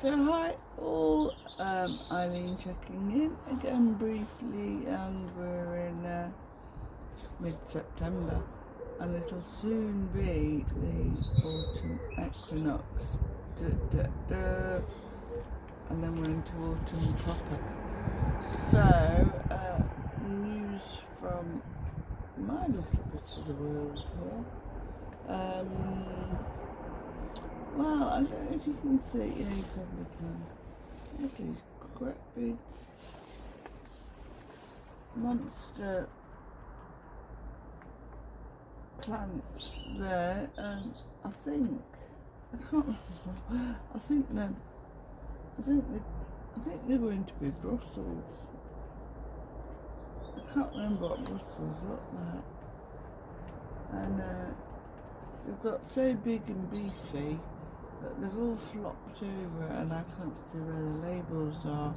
So hi all, Eileen checking in again briefly, and we're in mid-September and it'll soon be the autumn equinox, and then we're into autumn proper. So news from my little bit of the world here. Well, I don't know if you can see, yeah, you probably can. There's these great big monster plants there, and I can't remember, I think they're going to be Brussels. I can't remember what Brussels look like. And they've got so big and beefy that they've all flopped over, and I can't see where the labels are.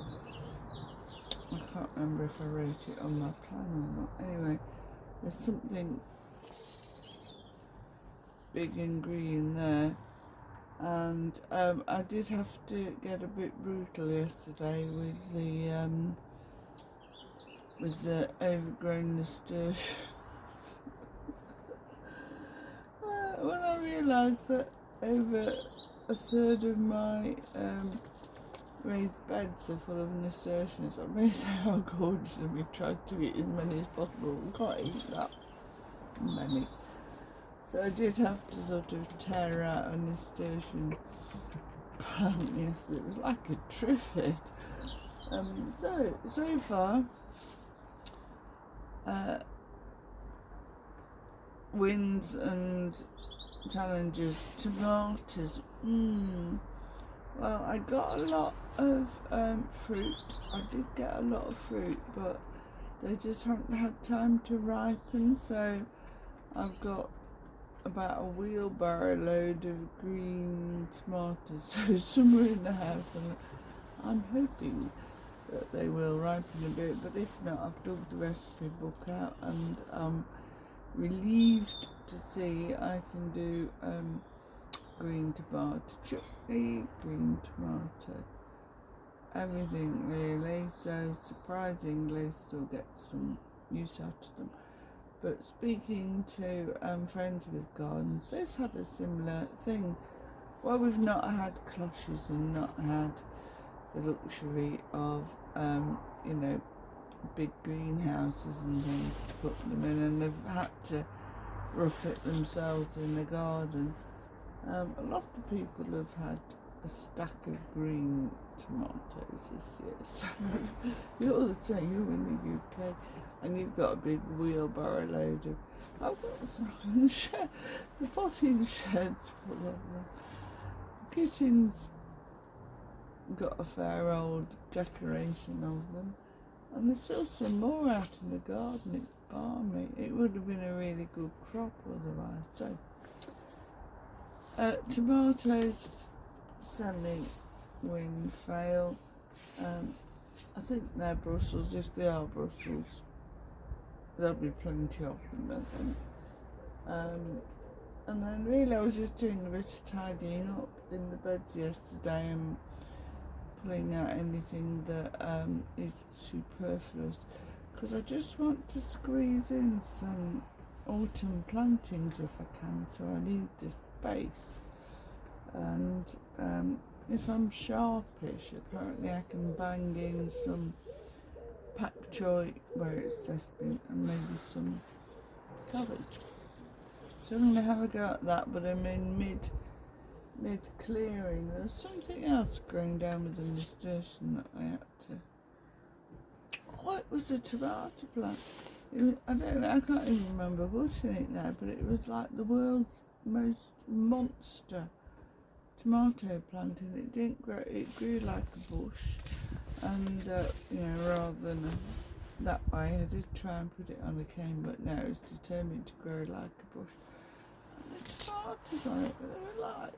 I can't remember if I wrote it on my plan or not. Anyway, there's something big and green there, and I did have to get a bit brutal yesterday with the overgrown nasturtiums. When I realised that over a third of my raised beds are full of nasturtiums, I realised how gorgeous, and we tried to eat as many as possible. We can't eat that many. So I did have to sort of tear out a nasturtium plant yesterday. It was like a triffid. So far, wins and challenges. Tomatoes. Well, I got a lot of fruit. I did get a lot of fruit, but they just haven't had time to ripen. So I've got about a wheelbarrow load of green tomatoes, so somewhere in the house, and I'm hoping that they will ripen a bit, but if not, I've dug the recipe book out, and I'm relieved to see I can do green tomato chutney, green tomato, everything really, so surprisingly still get some use out of them. But speaking to friends with gardens, they've had a similar thing. Well, we've not had cloches and not had the luxury of, big greenhouses and things to put them in, and they've had to rough it themselves in the garden. A lot of people have had a stack of green tomatoes this year, so you're the same, you're in the UK, and you've got a big wheelbarrow load of, I've got the shed, the potting shed's full of them. The kitchen's got a fair old decoration of them, and there's still some more out in the garden. It's balmy. It would have been a really good crop otherwise. So tomatoes, semi-wing fail. I think they're Brussels. If they are Brussels, there'll be plenty of them, I think. And then really I was just doing a bit of tidying up in the beds yesterday and pulling out anything that is superfluous, because I just want to squeeze in some autumn plantings if I can, so I need the space. And if I'm sharpish, apparently I can bang in some pak choy where it's sesame and maybe some cabbage. So I'm going to have a go at that, but I'm in mid clearing. There's something else growing down with the nasturtium that I had to. Oh, it was a tomato plant. I don't know, I can't even remember putting it there, but it was like the world's most monster tomato plant, and it didn't grow. It grew like a bush, and rather than that way, I did try and put it on a cane, but no, it's determined to grow like a bush. And the tomatoes on it, they were like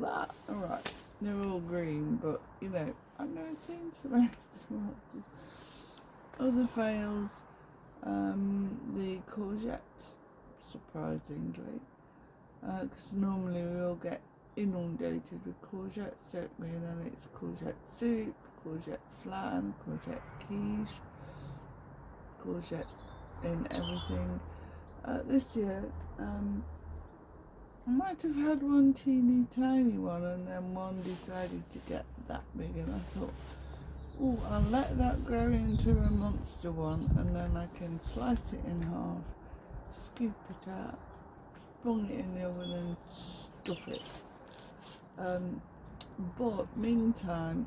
that. Alright, they're all green, but I've never seen so many tomatoes. Other fails, the courgettes, surprisingly, because normally we all get inundated with courgettes, don't we? And then it's courgette soup, courgette flan, courgette quiche, courgette in everything. This year, I might have had one teeny tiny one, and then one decided to get that big, and I thought, oh, I'll let that grow into a monster one, and then I can slice it in half, scoop it out, bung it in the oven and stuff it. But meantime,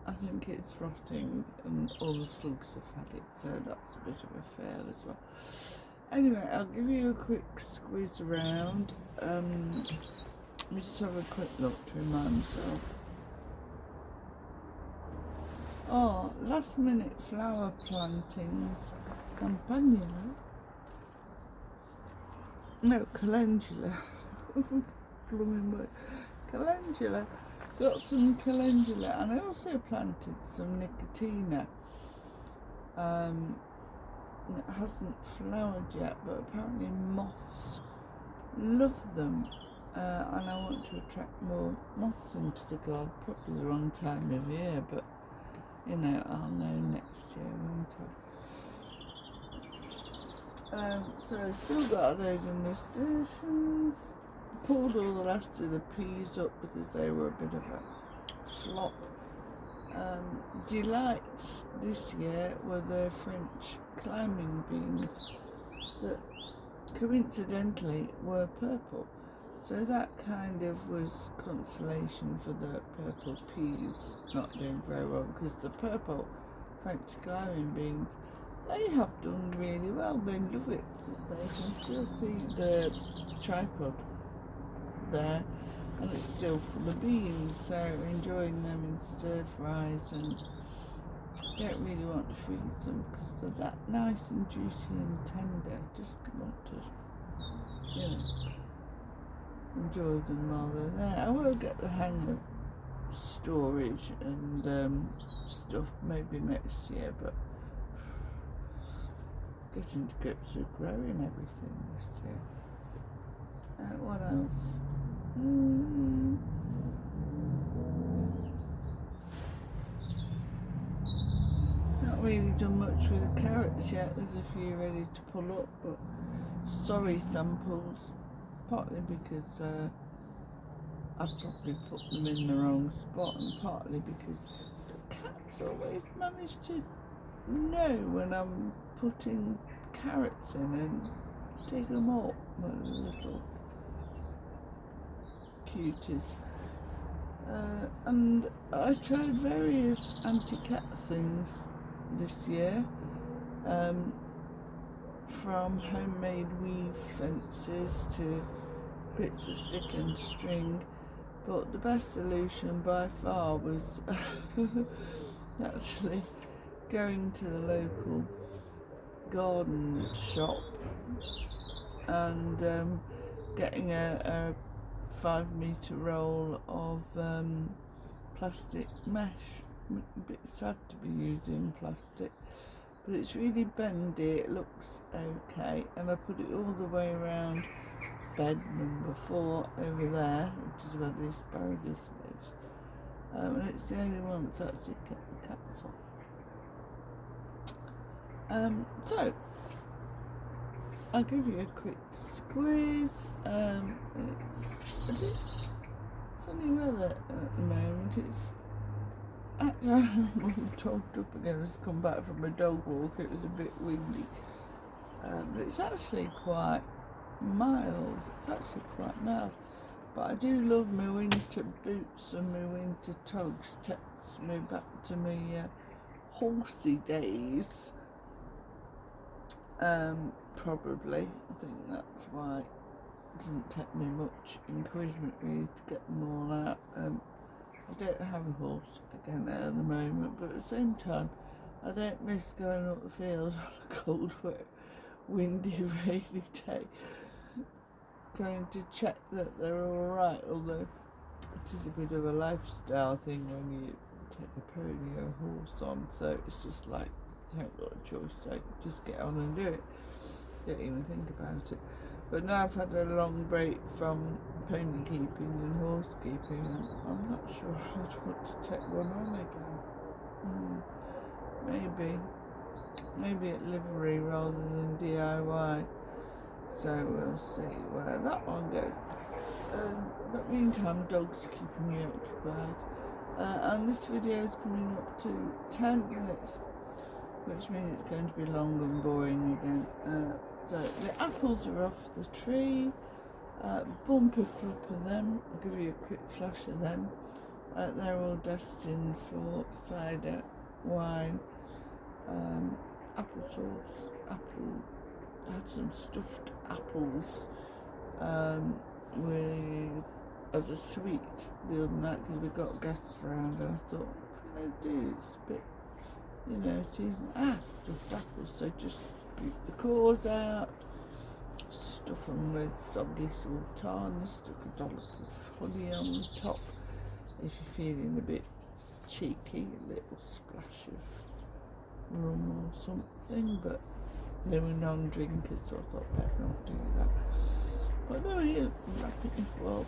I think it's rotting and all the slugs have had it, so that's a bit of a fail as well. Anyway, I'll give you a quick squeeze around. Let me just have a quick look to remind myself. Oh, last minute flower plantings. Campanula. No, calendula. Blooming word. Calendula. Got some calendula, and I also planted some nicotina. It hasn't flowered yet, but apparently moths love them, and I want to attract more moths into the garden. Probably the wrong time of year, but you know, I'll know next year, won't I? So I've still got those in the stations. Pulled all the last of the peas up because they were a bit of a flop. Delights this year were the French climbing beans that coincidentally were purple. So that kind of was consolation for the purple peas not doing very well, because the purple French climbing beans, they have done really well. They love it. So you can still see the tripod there, and it's still full of beans, so enjoying them in stir fries, and don't really want to freeze them because they're that nice and juicy and tender. Just want to, you know, enjoy them while they're there. I will get the hang of storage and stuff maybe next year, but getting to grips with growing everything this year. What else? Not really done much with the carrots yet. There's a few ready to pull up, but sorry samples, partly because I've probably put them in the wrong spot, and partly because the cats always manage to know when I'm putting carrots in and dig them up with a little cuties. And I tried various anti-cat things this year, from homemade weave fences to bits of stick and string, but the best solution by far was actually going to the local garden shop and getting a 5-metre roll of plastic mesh. A bit sad to be using plastic, but it's really bendy, it looks okay, and I put it all the way around bed number 4 over there, which is where the asparagus lives, and it's the only one that's actually kept the cats off. So I'll give you a quick squeeze. It's a bit funny weather at the moment. It's actually, I'm togged up again. I've come back from a dog walk. It was a bit windy, but it's actually quite mild. It's actually quite mild. But I do love my winter boots and my winter togs. Takes me back to my Horsey days. Probably. I think that's why it doesn't take me much encouragement really to get them all out. I don't have a horse again at the moment, but at the same time, I don't miss going up the field on a cold, wet, windy, rainy day, going to check that they're alright, although it is a bit of a lifestyle thing when you take a pony or a horse on, so it's just like, you haven't got a choice, so just get on and do it. Don't even think about it. But now I've had a long break from pony keeping and horse keeping, I'm not sure I'd want to take one on again. Maybe at livery rather than DIY. So we'll see where that one goes. But meantime, dogs keeping me occupied. And this video is coming up to 10 minutes, which means it's going to be long and boring again. So the apples are off the tree. Bumper crop of them. I'll give you a quick flash of them. They're all destined for cider, wine, applesauce, I had some stuffed apples as a sweet the other night because we got guests around, and I thought, what can I do? It's a bit, season. Stuffed apples. So just scoop the cores out, stuff them with soggy sultana, stuck a dollop of honey on the top. If you're feeling a bit cheeky, a little splash of rum or something, but they were non-drinkers, so I thought better not do that. But there we go, wrap it in foil,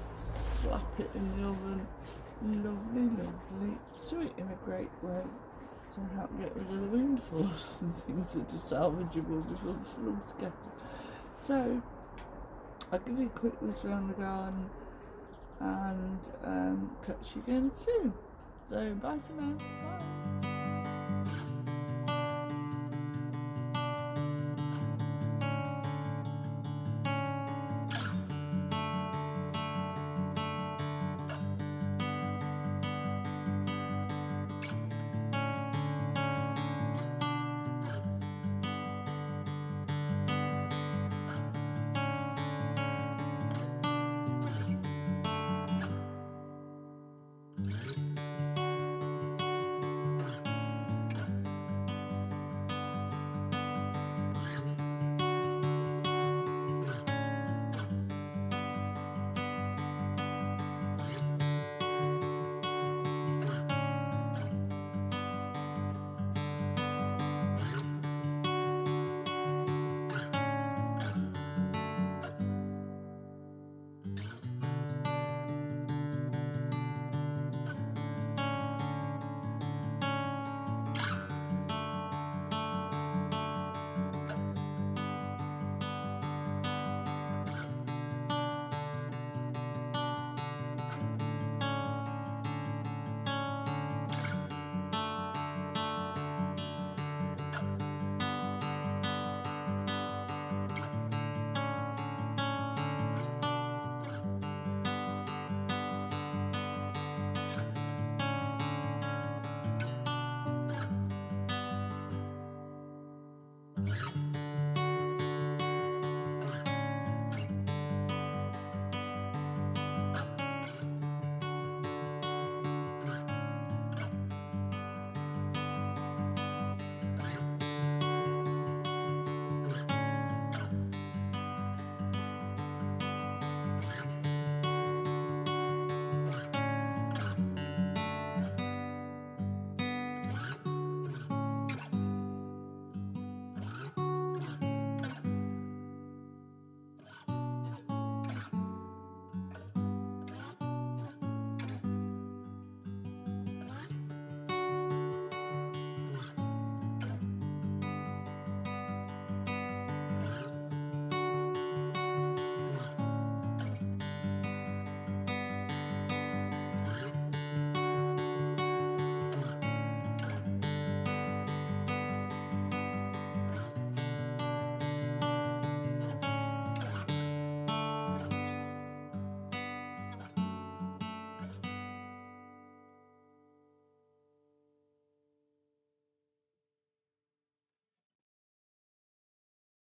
slap it in the oven. Lovely, sweet in a great way to help get rid of the windfalls and things that are salvageable before the slugs get them. So I'll give you a quick whiz around the garden and catch you again soon. So bye for now. Bye. Mm-hmm.